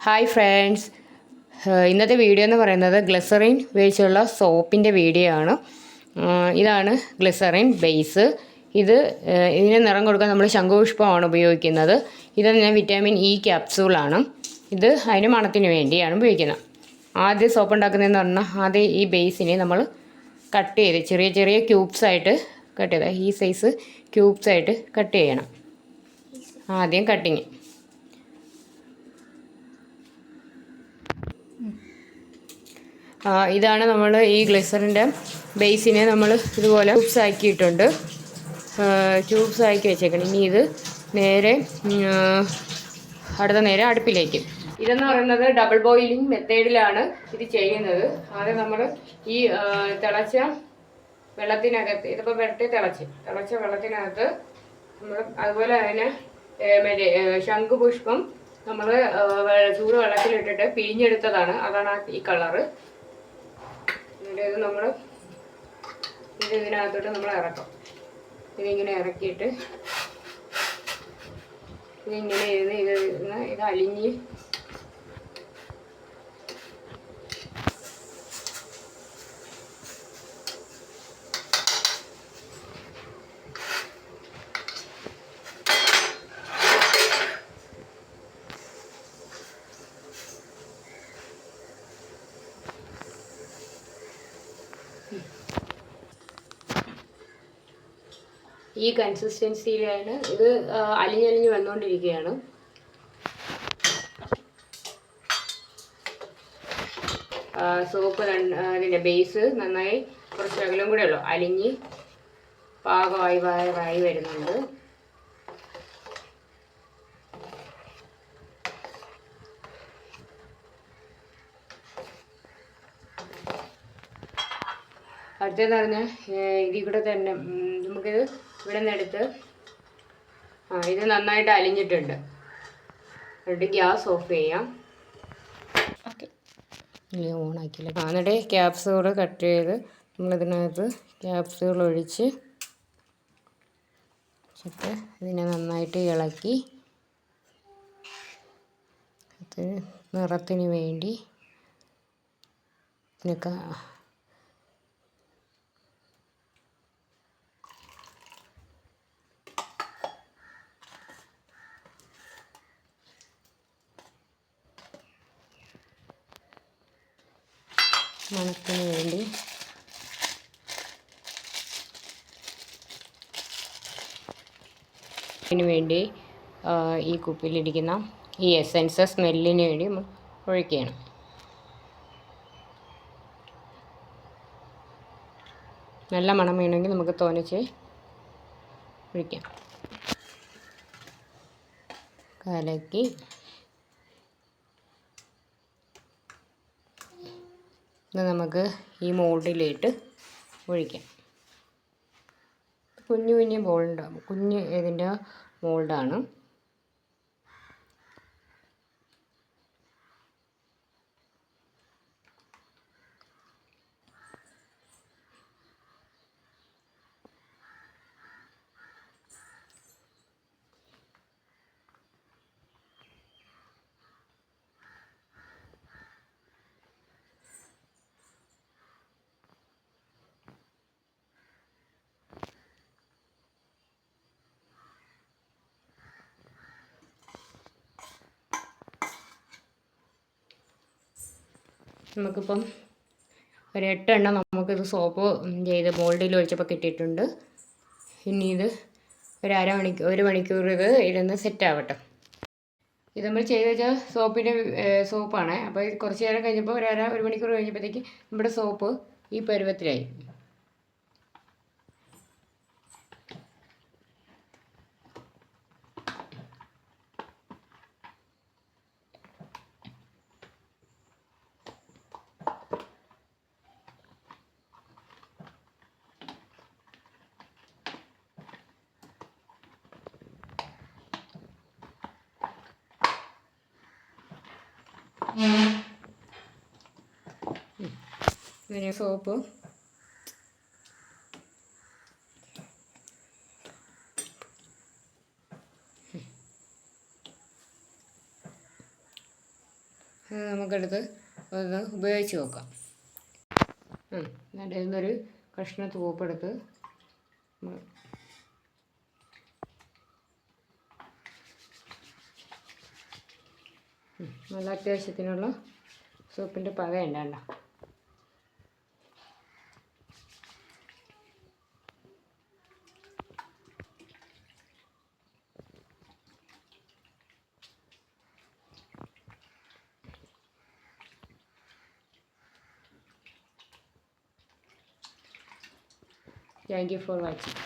Hi friends, ഇന്നത്തെ video എന്ന് പറയുന്നത് ഗ്ലിസറിൻ ഉപയോഗിച്ചുള്ള സോപ്പിൻ്റെ വീഡിയോ ആണ്. ഇതാണ് ഗ്ലിസറിൻ ബേസ്. ഇതിന് നിറം കൊടുക്കാൻ നമ്മൾ ശംഖുപുഷ്പമാണ് ഉപയോഗിക്കുന്നത്. ഇത് വിറ്റാമിൻ ഇ ക്യാപ്സൂളാണ്. ഇത് അതിന് മണത്തിന് വേണ്ടിയാണ് ഉപയോഗിക്കുന്നത്. ആദ്യം സോപ്പ് ഉണ്ടാക്കുന്നതെന്ന് പറഞ്ഞാൽ ആദ്യം ഈ ബേസിനെ നമ്മൾ കട്ട് ചെയ്ത് ചെറിയ ചെറിയ ക്യൂബ്സായിട്ട് കട്ട് ചെയ്ത് ഈ സൈസ് ക്യൂബ്സായിട്ട് കട്ട് ചെയ്യണം. ആദ്യം കട്ടിങ്. ഇതാണ് നമ്മൾ ഈ ഗ്ലിസറിൻ്റെ ബേസിനെ നമ്മൾ ഇതുപോലെ ക്യൂബ്സ് ആക്കിയിട്ടുണ്ട്. ക്യൂബ്സ് ആക്കി വെച്ചേക്കണം. ഇനി ഇത് നേരെ നേരെ അടുപ്പിലേക്ക്. ഇതെന്ന് പറയുന്നത് ഡബിൾ ബോയിലിംഗ് മെത്തേഡിലാണ് ഇത് ചെയ്യുന്നത്. ആദ്യം നമ്മൾ ഈ തിളച്ച വെള്ളത്തിനകത്ത്, ഇതിപ്പോൾ തിളച്ച വെള്ളത്തിനകത്ത് നമ്മൾ അതുപോലെ അതിനെ ശംഖുപുഷ്പം നമ്മൾ ചൂട് വെള്ളത്തിലിട്ടിട്ട് പിഴിഞ്ഞെടുത്തതാണ്. അതാണ് ഈ കളറ്. ഇത് നമ്മൾ ഇതിനകത്തോട്ട് നമ്മൾ ഇറക്കും. ഇതിങ്ങനെ ഇറക്കിയിട്ട് ഇതിങ്ങനെ ഇത് അലിഞ്ഞ് ഈ കൺസിസ്റ്റൻസിയിലാണ് ഇത് അലിഞ്ഞലിഞ്ഞ് വന്നുകൊണ്ടിരിക്കുകയാണ്. സോപ്പ് ഇതിൻ്റെ ബേസ് നന്നായി കുറച്ച് അകലം കൂടെ ഉള്ളു അലിഞ്ഞ് പാകമായി വരുന്നുണ്ട്. അടുത്തതെന്ന് പറഞ്ഞാൽ ഇതിൽ കൂടെ തന്നെ നമുക്കിത് ഇവിടെ നിന്ന് എടുത്ത് ഇത് നന്നായിട്ട് അലിഞ്ഞിട്ടുണ്ട്. എന്നിട്ട് ഗ്യാസ് ഓഫ് ചെയ്യാം. ഓക്കെ, ഓണാക്കില്ല. എന്നിട്ട് ക്യാപ്സ്യൂൾ കട്ട് ചെയ്ത് നമ്മളിതിനകത്ത് ക്യാപ്സ്യൂൾ ഒഴിച്ച് ഇതിനെ നന്നായിട്ട് ഇളക്കി അത് നിറത്തിന് വേണ്ടി ഇതിനൊക്കെ മണത്തിന് വേണ്ടി ഈ കുപ്പിയിലിരിക്കുന്ന ഈ എസൻസ് സ്മെല്ലിന് വേണ്ടി ഒഴിക്കണം. നല്ല മണം വേണമെങ്കിൽ നമുക്ക് തോന്നിച്ച് ഒഴിക്കാം. കലക്കി ഇത് നമുക്ക് ഈ മോൾഡിലിട്ട് ഒഴിക്കാം. കുഞ്ഞു ബോളുണ്ടാകും. ഇതിൻ്റെ മോൾഡാണ്. നമുക്കിപ്പം ഒരു 8 എണ്ണം നമുക്കിത് സോപ്പ് ചെയ്ത് മോൾഡിൽ ഒഴിച്ചപ്പോൾ കിട്ടിയിട്ടുണ്ട്. ഇനി ഇത് ഒരു മണിക്കൂർ ഇത് ഇരുന്ന് സെറ്റ് ആവട്ടെ. ഇത് നമ്മൾ ചെയ്ത് വെച്ചാൽ സോപ്പാണ്. അപ്പോൾ ഇത് കുറച്ച് നേരം കഴിഞ്ഞപ്പോൾ ഒരു മണിക്കൂർ കഴിഞ്ഞപ്പോഴത്തേക്ക് നമ്മുടെ സോപ്പ് ഈ പരുവത്തിലായി. ഇങ്ങനെ സോപ്പ് നമുക്കെടുത്ത് ഒന്ന് ഉപയോഗിച്ച് നോക്കാം. എന്നിട്ട് ഇതിന്നൊരു കഷ്ണം സോപ്പെടുത്ത് നല്ല അത്യാവശ്യത്തിനുള്ള സോപ്പിൻ്റെ പക ഉണ്ടാണ്ട. Thank you for watching.